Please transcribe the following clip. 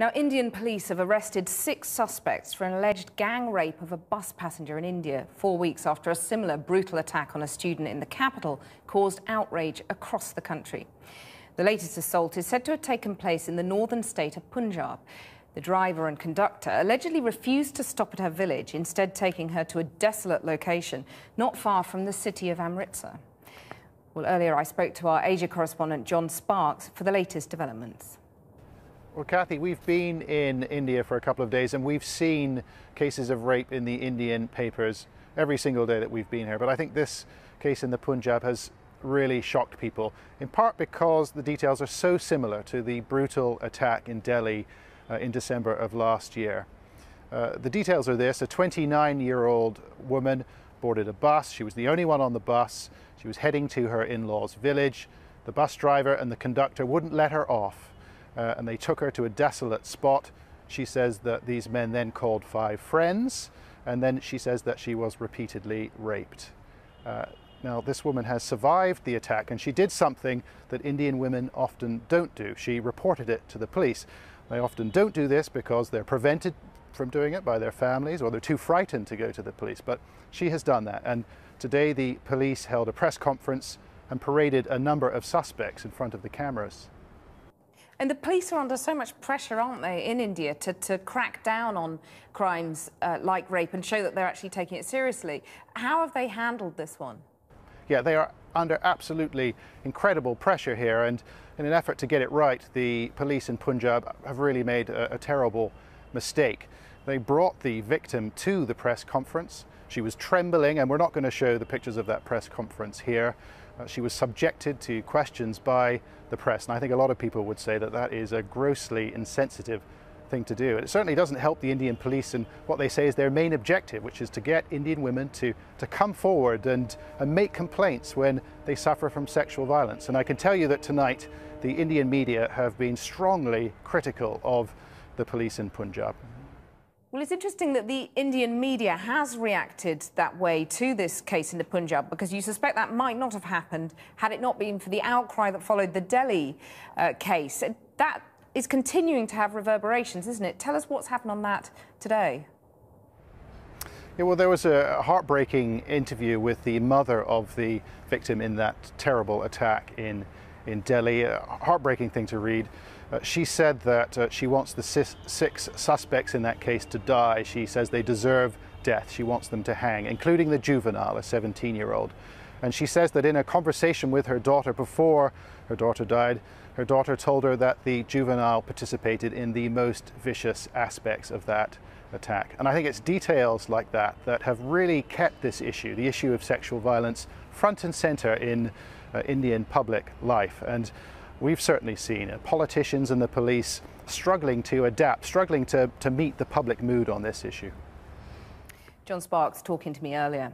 Now, Indian police have arrested 6 suspects for an alleged gang rape of a bus passenger in India, 4 weeks after a similar brutal attack on a student in the capital caused outrage across the country. The latest assault is said to have taken place in the northern state of Punjab. The driver and conductor allegedly refused to stop at her village, instead taking her to a desolate location not far from the city of Amritsar. Well, earlier I spoke to our Asia correspondent John Sparks for the latest developments. Well, Kathy, we've been in India for a couple of days and we've seen cases of rape in the Indian papers every single day that we've been here. But I think this case in the Punjab has really shocked people, in part because the details are so similar to the brutal attack in Delhi in December of last year. The details are this: a 29-year-old woman boarded a bus. She was the only one on the bus. She was heading to her in-laws' village. The bus driver and the conductor wouldn't let her off. And they took her to a desolate spot. She says that these men then called 5 friends, and then she says that she was repeatedly raped. Now, this woman has survived the attack, and she did something that Indian women often don't do. She reported it to the police. They often don't do this because they're prevented from doing it by their families, or they're too frightened to go to the police. But she has done that, and today the police held a press conference and paraded a number of suspects in front of the cameras. And the police are under so much pressure, aren't they, in India to crack down on crimes like rape and show that they're actually taking it seriously. How have they handled this one? Yeah, they are under absolutely incredible pressure here, and in an effort to get it right, the police in Punjab have really made a terrible mistake. They brought the victim to the press conference. She was trembling, and we're not going to show the pictures of that press conference here. She was subjected to questions by the press, and I think a lot of people would say that that is a grossly insensitive thing to do. It certainly doesn't help the Indian police in what they say is their main objective, which is to get Indian women to come forward and make complaints when they suffer from sexual violence. And I can tell you that tonight the Indian media have been strongly critical of the police in Punjab. Well, it's interesting that the Indian media has reacted that way to this case in the Punjab, because you suspect that might not have happened had it not been for the outcry that followed the Delhi case. That is continuing to have reverberations, isn't it? Tell us what's happened on that today. Yeah, well, there was a heartbreaking interview with the mother of the victim in that terrible attack in Delhi. A heartbreaking thing to read. She said that she wants the 6 suspects in that case to die. She says they deserve death. She wants them to hang, including the juvenile, a 17-year-old. And she says that in a conversation with her daughter before her daughter died, her daughter told her that the juvenile participated in the most vicious aspects of that attack. And I think it's details like that that have really kept this issue, the issue of sexual violence, front and center in Indian public life. And we've certainly seen politicians and the police struggling to adapt, struggling to meet the public mood on this issue. John Sparks talking to me earlier.